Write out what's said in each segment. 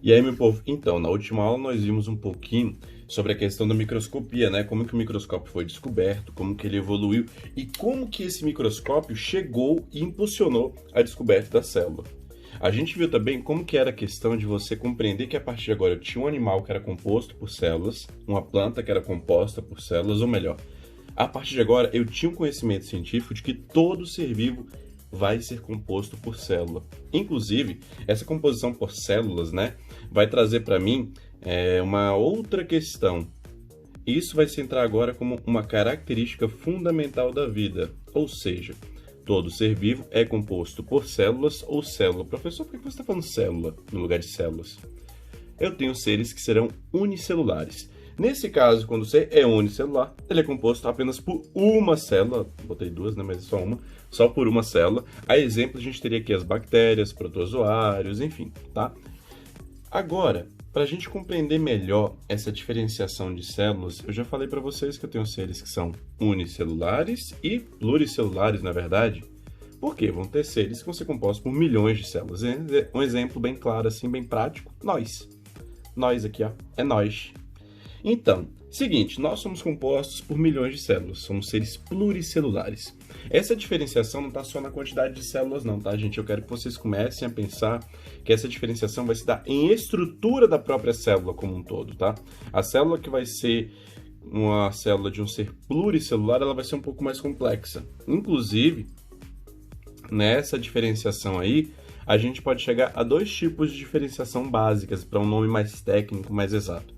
E aí, meu povo, então, na última aula nós vimos um pouquinho sobre a questão da microscopia, né? Como que o microscópio foi descoberto, como que ele evoluiu e como que esse microscópio chegou e impulsionou a descoberta da célula. A gente viu também como que era a questão de você compreender que a partir de agora eu tinha um animal que era composto por células, uma planta que era composta por células, ou melhor, a partir de agora eu tinha um conhecimento científico de que todo ser vivo vai ser composto por célula. Inclusive, essa composição por células, né, vai trazer para mim uma outra questão. Isso vai se entrar agora como uma característica fundamental da vida, ou seja, todo ser vivo é composto por células ou célula. Professor, por que você está falando célula no lugar de células? Eu tenho seres que serão unicelulares. Nesse caso, quando o ser é unicelular, ele é composto apenas por uma célula. Botei duas, né? Mas é só uma. Só por uma célula. A exemplo, a gente teria aqui as bactérias, protozoários, enfim, tá? Agora, para a gente compreender melhor essa diferenciação de células, eu já falei para vocês que eu tenho seres que são unicelulares e pluricelulares, na verdade. Por quê? Vão ter seres que vão ser compostos por milhões de células. Um exemplo bem claro, assim, bem prático, nós. Nós aqui, ó, é nós. Então, seguinte, nós somos compostos por milhões de células, somos seres pluricelulares. Essa diferenciação não está só na quantidade de células não, tá, gente? Eu quero que vocês comecem a pensar que essa diferenciação vai se dar em estrutura da própria célula como um todo, tá? A célula que vai ser uma célula de um ser pluricelular, ela vai ser um pouco mais complexa. Inclusive, nessa diferenciação aí, a gente pode chegar a dois tipos de diferenciação básicas, para um nome mais técnico, mais exato.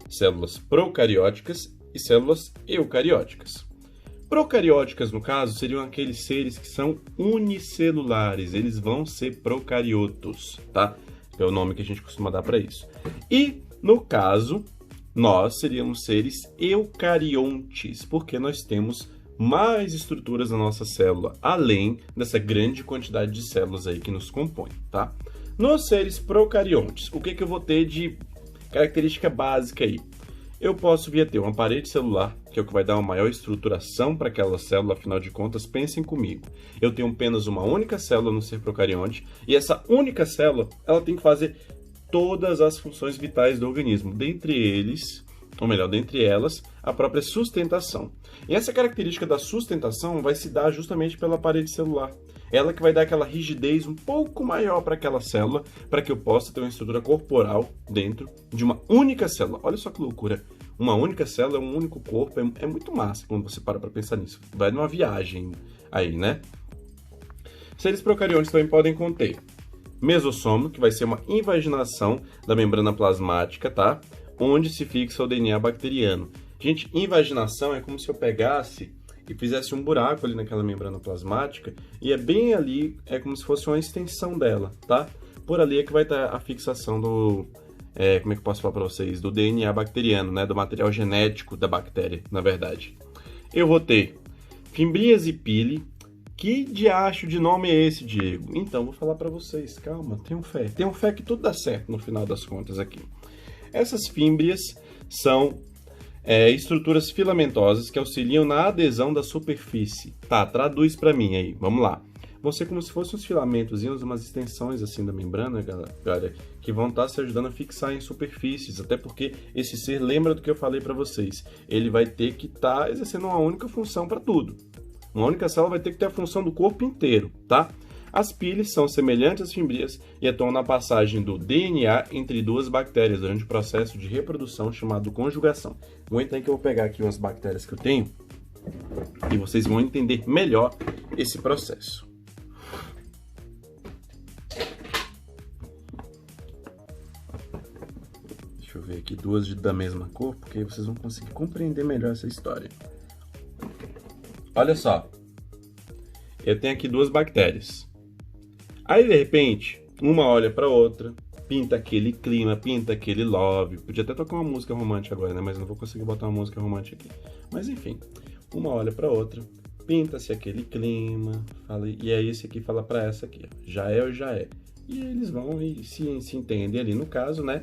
Células procarióticas e células eucarióticas. Procarióticas, no caso, seriam aqueles seres que são unicelulares, eles vão ser procariotos, tá? É o nome que a gente costuma dar para isso. E, no caso, nós seríamos seres eucariontes, porque nós temos mais estruturas na nossa célula, além dessa grande quantidade de células aí que nos compõem, tá? Nos seres procariontes, o que eu vou ter de característica básica aí? Eu posso vir a ter uma parede celular, que é o que vai dar uma maior estruturação para aquela célula, afinal de contas, pensem comigo. Eu tenho apenas uma única célula no ser procarionte, e essa única célula, ela tem que fazer todas as funções vitais do organismo, dentre eles, ou melhor, dentre elas, a própria sustentação. E essa característica da sustentação vai se dar justamente pela parede celular. Ela que vai dar aquela rigidez um pouco maior para aquela célula, para que eu possa ter uma estrutura corporal dentro de uma única célula. Olha só que loucura. Uma única célula, um único corpo, é muito massa quando você para pensar nisso. Vai numa viagem aí, né? Seres procariontes também podem conter mesossomo, que vai ser uma invaginação da membrana plasmática, tá? Onde se fixa o DNA bacteriano. Gente, invaginação é como se eu pegasse e fizesse um buraco ali naquela membrana plasmática, e é bem ali, é como se fosse uma extensão dela, tá? Por ali é que vai estar a fixação do, como é que eu posso falar para vocês, do DNA bacteriano, né? Do material genético da bactéria, na verdade. Eu vou ter fimbrias e pili. Que diacho de nome é esse, Diego? Então, vou falar para vocês, calma, tenham fé. Tenham fé que tudo dá certo no final das contas aqui. Essas fímbrias são estruturas filamentosas que auxiliam na adesão da superfície. Tá, traduz para mim aí, vamos lá. Vão ser como se fossem uns filamentozinhos, umas extensões assim da membrana, galera, que vão estar se ajudando a fixar em superfícies, até porque esse ser, lembra do que eu falei para vocês, ele vai ter que estar exercendo uma única função para tudo. Uma única célula vai ter que ter a função do corpo inteiro, tá? As piles são semelhantes às fimbrias e atuam na passagem do DNA entre duas bactérias durante o processo de reprodução chamado conjugação. Aguenta aí que eu vou pegar aqui umas bactérias que eu tenho e vocês vão entender melhor esse processo. Deixa eu ver aqui duas da mesma cor, porque aí vocês vão conseguir compreender melhor essa história. Olha só, eu tenho aqui duas bactérias. Aí, de repente, uma olha para outra, pinta aquele clima, pinta aquele love. Podia até tocar uma música romântica agora, né? Mas não vou conseguir botar uma música romântica aqui. Mas, enfim, uma olha para outra, pinta-se aquele clima, fala, e aí esse aqui fala para essa aqui, ó, já é ou já é. E eles vão e se entendem ali no caso, né?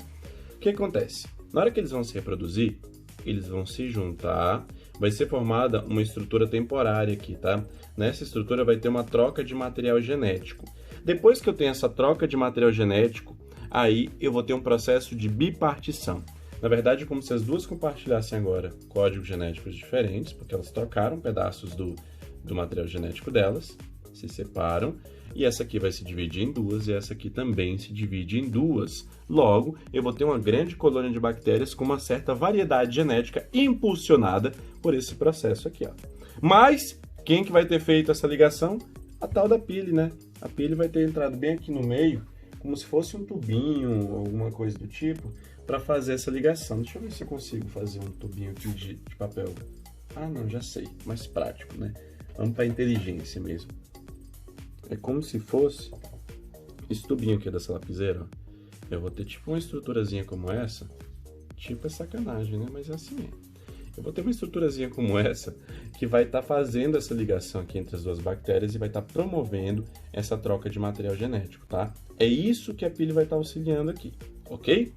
O que acontece? Na hora que eles vão se reproduzir, eles vão se juntar, vai ser formada uma estrutura temporária aqui, tá? Nessa estrutura vai ter uma troca de material genético. Depois que eu tenho essa troca de material genético, aí eu vou ter um processo de bipartição. Na verdade, é como se as duas compartilhassem agora códigos genéticos diferentes, porque elas trocaram pedaços do material genético delas, se separam, e essa aqui vai se dividir em duas, e essa aqui também se divide em duas. Logo, eu vou ter uma grande colônia de bactérias com uma certa variedade genética impulsionada por esse processo aqui, ó. Mas, quem que vai ter feito essa ligação? A tal da pile, né? A pile vai ter entrado bem aqui no meio, como se fosse um tubinho, alguma coisa do tipo, para fazer essa ligação. Deixa eu ver se eu consigo fazer um tubinho aqui de papel. Ah, não, já sei. Mais prático, né? Vamos para a inteligência mesmo. É como se fosse esse tubinho aqui dessa lapiseira, ó. Eu vou ter tipo uma estruturazinha como essa. Tipo é sacanagem, né? Mas é assim mesmo. Eu vou ter uma estruturazinha como essa que vai estar fazendo essa ligação aqui entre as duas bactérias e vai estar promovendo essa troca de material genético, tá? É isso que a pile vai estar auxiliando aqui, ok?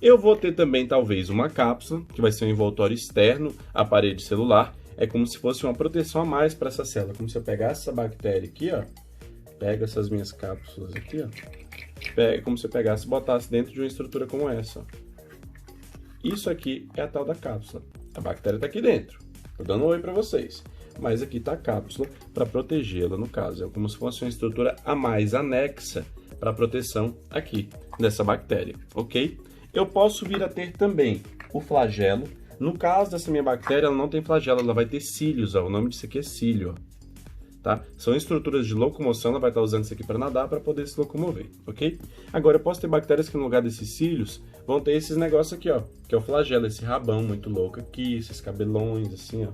Eu vou ter também, talvez, uma cápsula, que vai ser um envoltório externo à parede celular. É como se fosse uma proteção a mais para essa célula. Como se eu pegasse essa bactéria aqui, ó. Pega essas minhas cápsulas aqui, ó. É como se eu pegasse e botasse dentro de uma estrutura como essa, ó. Isso aqui é a tal da cápsula. A bactéria está aqui dentro. Tô dando um oi para vocês. Mas aqui está a cápsula para protegê-la, no caso. É como se fosse uma estrutura a mais anexa para proteção aqui dessa bactéria, ok? Eu posso vir a ter também o flagelo. No caso dessa minha bactéria, ela não tem flagelo, ela vai ter cílios, ó. O nome disso aqui é cílio, ó. Tá? São estruturas de locomoção, ela vai estar usando isso aqui para nadar, para poder se locomover, ok? Agora, eu posso ter bactérias que no lugar desses cílios vão ter esses negócios aqui, ó, que é o flagelo, esse rabão muito louco aqui, esses cabelões, assim, ó,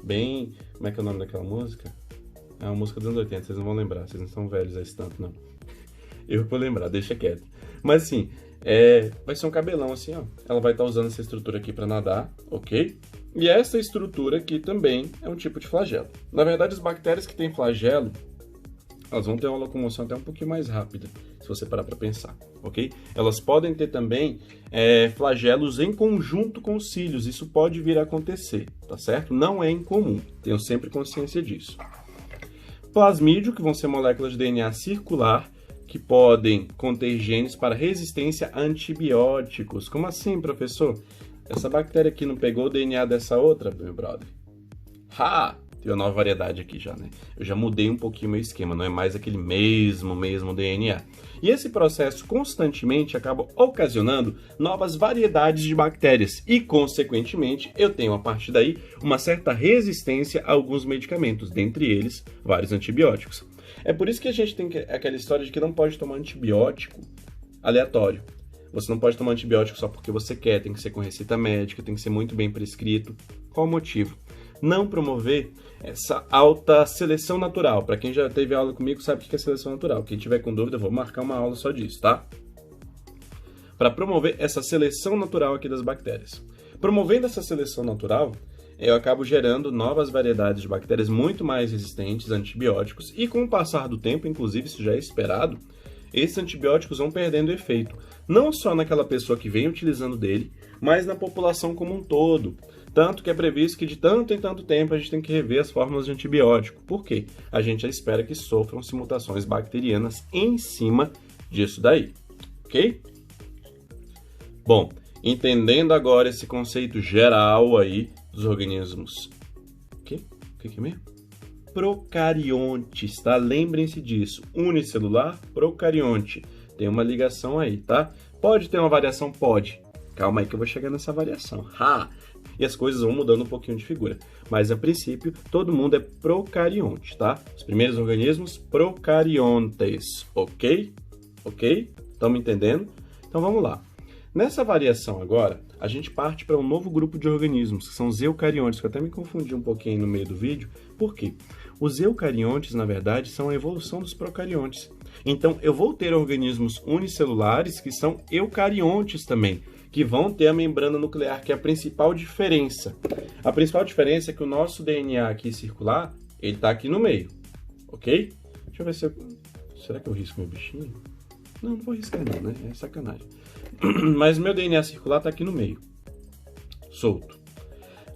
bem... Como é que é o nome daquela música? É uma música dos anos 80, vocês não vão lembrar, vocês não são velhos a esse tanto, não. Eu vou lembrar, deixa quieto. Mas, assim, vai ser um cabelão, assim, ó, ela vai estar usando essa estrutura aqui para nadar, ok? E essa estrutura aqui também é um tipo de flagelo. Na verdade, as bactérias que têm flagelo, elas vão ter uma locomoção até um pouquinho mais rápida, se você parar para pensar, ok? Elas podem ter também flagelos em conjunto com os cílios, isso pode vir a acontecer, tá certo? Não é incomum, tenham sempre consciência disso. Plasmídio, que vão ser moléculas de DNA circular, que podem conter genes para resistência a antibióticos. Como assim, professor? Essa bactéria aqui não pegou o DNA dessa outra, meu brother? Ha! Tem uma nova variedade aqui já, né? Eu já mudei um pouquinho meu esquema, não é mais aquele mesmo DNA. E esse processo constantemente acaba ocasionando novas variedades de bactérias e, consequentemente, eu tenho a partir daí uma certa resistência a alguns medicamentos, dentre eles, vários antibióticos. É por isso que a gente tem aquela história de que não pode tomar antibiótico aleatório. Você não pode tomar antibiótico só porque você quer, tem que ser com receita médica, tem que ser muito bem prescrito. Qual o motivo? Não promover essa alta seleção natural. Para quem já teve aula comigo sabe o que é seleção natural. Quem tiver com dúvida, eu vou marcar uma aula só disso, tá? Para promover essa seleção natural aqui das bactérias. Promovendo essa seleção natural, eu acabo gerando novas variedades de bactérias muito mais resistentes a antibióticos e com o passar do tempo, inclusive isso já é esperado, esses antibióticos vão perdendo efeito, não só naquela pessoa que vem utilizando dele, mas na população como um todo. Tanto que é previsto que de tanto em tanto tempo a gente tem que rever as fórmulas de antibiótico. Por quê? A gente já espera que sofram-se mutações bacterianas em cima disso daí, ok? Bom, entendendo agora esse conceito geral aí dos organismos... O que é mesmo? Procariontes, tá? Lembrem-se disso. Unicelular, procarionte. Tem uma ligação aí, tá? Pode ter uma variação? Pode. Calma aí que eu vou chegar nessa variação. E as coisas vão mudando um pouquinho de figura. Mas, a princípio, todo mundo é procarionte, tá? Os primeiros organismos, procariontes. Ok? Ok? Estão me entendendo? Então, vamos lá. Nessa variação agora, a gente parte para um novo grupo de organismos, que são os eucariontes, que eu até me confundi um pouquinho no meio do vídeo. Por quê? Os eucariontes, na verdade, são a evolução dos procariontes. Então, eu vou ter organismos unicelulares que são eucariontes também, que vão ter a membrana nuclear, que é a principal diferença. A principal diferença é que o nosso DNA aqui circular, ele está aqui no meio, ok? Deixa eu ver se eu... Será que eu risco meu bichinho? Não vou riscar não, né? É sacanagem. Mas o meu DNA circular está aqui no meio, solto.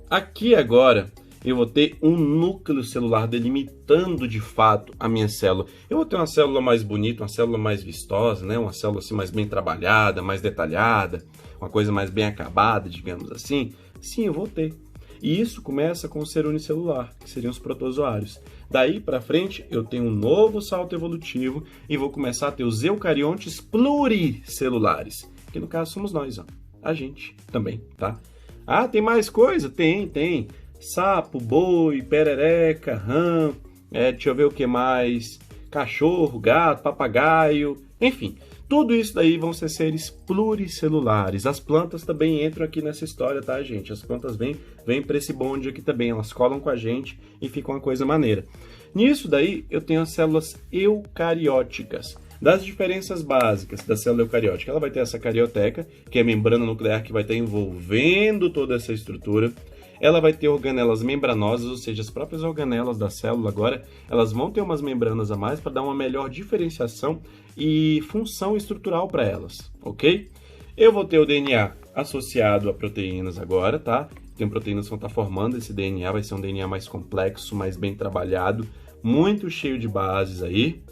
Aqui agora, eu vou ter um núcleo celular delimitando de fato a minha célula. Eu vou ter uma célula mais bonita, uma célula mais vistosa, né? Uma célula assim mais bem trabalhada, mais detalhada, uma coisa mais bem acabada, digamos assim. Sim, eu vou ter. E isso começa com o ser unicelular, que seriam os protozoários. Daí para frente, eu tenho um novo salto evolutivo e vou começar a ter os eucariontes pluricelulares, que no caso somos nós, ó. A gente também, tá? Ah, tem mais coisa? Tem. Sapo, boi, perereca, rã, deixa eu ver o que mais, cachorro, gato, papagaio, enfim. Tudo isso daí vão ser seres pluricelulares. As plantas também entram aqui nessa história, tá, gente? As plantas vêm para esse bonde aqui também, elas colam com a gente e fica uma coisa maneira. Nisso daí, eu tenho as células eucarióticas. Das diferenças básicas da célula eucariótica, ela vai ter essa carioteca, que é a membrana nuclear que vai estar envolvendo toda essa estrutura. Ela vai ter organelas membranosas, ou seja, as próprias organelas da célula agora, elas vão ter umas membranas a mais para dar uma melhor diferenciação e função estrutural para elas, ok? Eu vou ter o DNA associado a proteínas agora, tá? Tem proteínas que vão estar formando esse DNA, vai ser um DNA mais complexo, mais bem trabalhado, muito cheio de bases aí.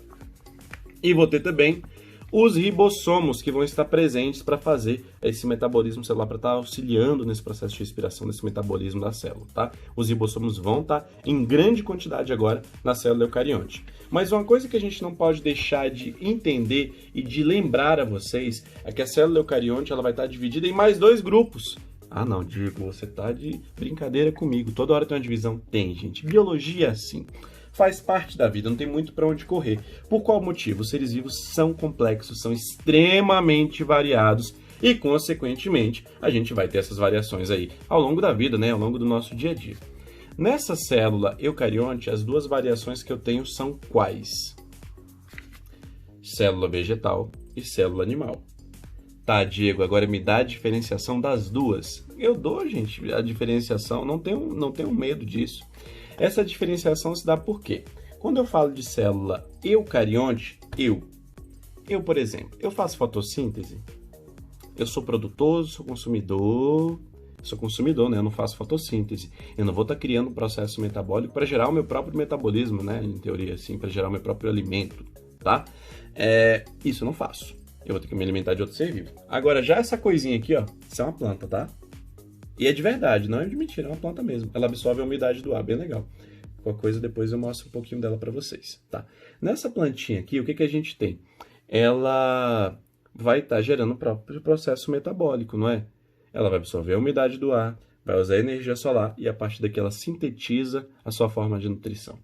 E vou ter também os ribossomos que vão estar presentes para fazer esse metabolismo celular, para estar auxiliando nesse processo de respiração, nesse metabolismo da célula, tá? Os ribossomos vão estar em grande quantidade agora na célula eucarionte. Mas uma coisa que a gente não pode deixar de entender e de lembrar a vocês é que a célula eucarionte ela vai estar dividida em mais dois grupos. Ah não, Diego, você tá de brincadeira comigo. Toda hora tem uma divisão. Tem, gente. Biologia é assim. Faz parte da vida, não tem muito para onde correr. Por qual motivo? Os seres vivos são complexos, são extremamente variados e, consequentemente, a gente vai ter essas variações aí ao longo da vida, né? Ao longo do nosso dia a dia. Nessa célula eucarionte, as duas variações que eu tenho são quais? Célula vegetal e célula animal. Tá, Diego, agora me dá a diferenciação das duas. Eu dou, gente, a diferenciação, não tenho medo disso. Essa diferenciação se dá por quê? Quando eu falo de célula eucarionte, eu, por exemplo, eu faço fotossíntese, eu sou produtor, sou consumidor, né? Eu não faço fotossíntese. Eu não vou estar criando um processo metabólico para gerar o meu próprio metabolismo, né? Em teoria, assim, para gerar o meu próprio alimento, tá? Isso eu não faço. Eu vou ter que me alimentar de outro ser vivo. Agora, já essa coisinha aqui, ó, isso é uma planta, tá? E é de verdade, não é de mentira, é uma planta mesmo. Ela absorve a umidade do ar, bem legal. Qualquer coisa depois eu mostro um pouquinho dela para vocês, tá? Nessa plantinha aqui, o que a gente tem? Ela vai estar gerando o próprio processo metabólico, não é? Ela vai absorver a umidade do ar, vai usar a energia solar e a partir daqui ela sintetiza a sua forma de nutrição.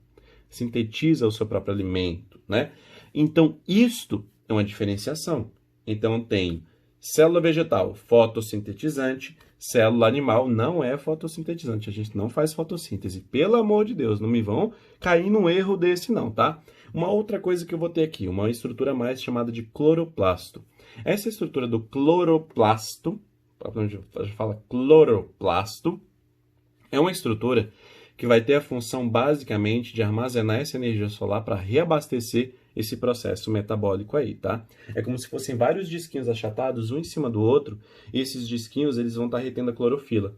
Sintetiza o seu próprio alimento, né? Então, isto é uma diferenciação. Então, tem célula vegetal fotossintetizante, célula animal não é fotossintetizante. A gente não faz fotossíntese. Pelo amor de Deus, não me vão cair num erro desse não, tá? Uma outra coisa que eu vou ter aqui, uma estrutura mais chamada de cloroplasto. Essa estrutura do cloroplasto, a gente fala cloroplasto, é uma estrutura que vai ter a função basicamente de armazenar essa energia solar para reabastecer esse processo metabólico aí, tá? É como se fossem vários disquinhos achatados, um em cima do outro, e esses disquinhos eles vão estar retendo a clorofila.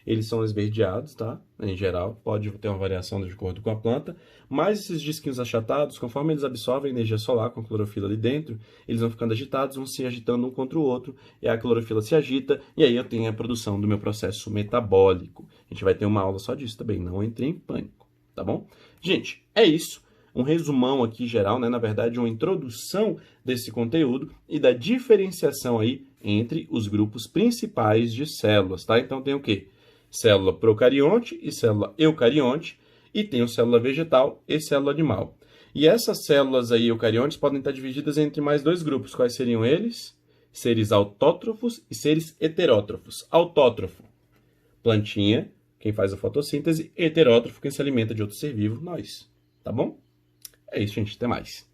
Eles são esverdeados, tá? Em geral, pode ter uma variação de acordo com a planta, mas esses disquinhos achatados, conforme eles absorvem a energia solar com a clorofila ali dentro, eles vão ficando agitados, vão se agitando um contra o outro, e a clorofila se agita, e aí eu tenho a produção do meu processo metabólico. A gente vai ter uma aula só disso também, não entre em pânico, tá bom? Gente, é isso. Um resumão aqui geral, né? Na verdade, uma introdução desse conteúdo e da diferenciação aí entre os grupos principais de células, tá? Então tem o quê? Célula procarionte e célula eucarionte, e tem o célula vegetal e célula animal. E essas células aí eucariontes podem estar divididas entre mais dois grupos. Quais seriam eles? Seres autótrofos e seres heterótrofos. Autótrofo, plantinha, quem faz a fotossíntese, heterótrofo, quem se alimenta de outro ser vivo, nós. Tá bom? É isso, gente. Até mais.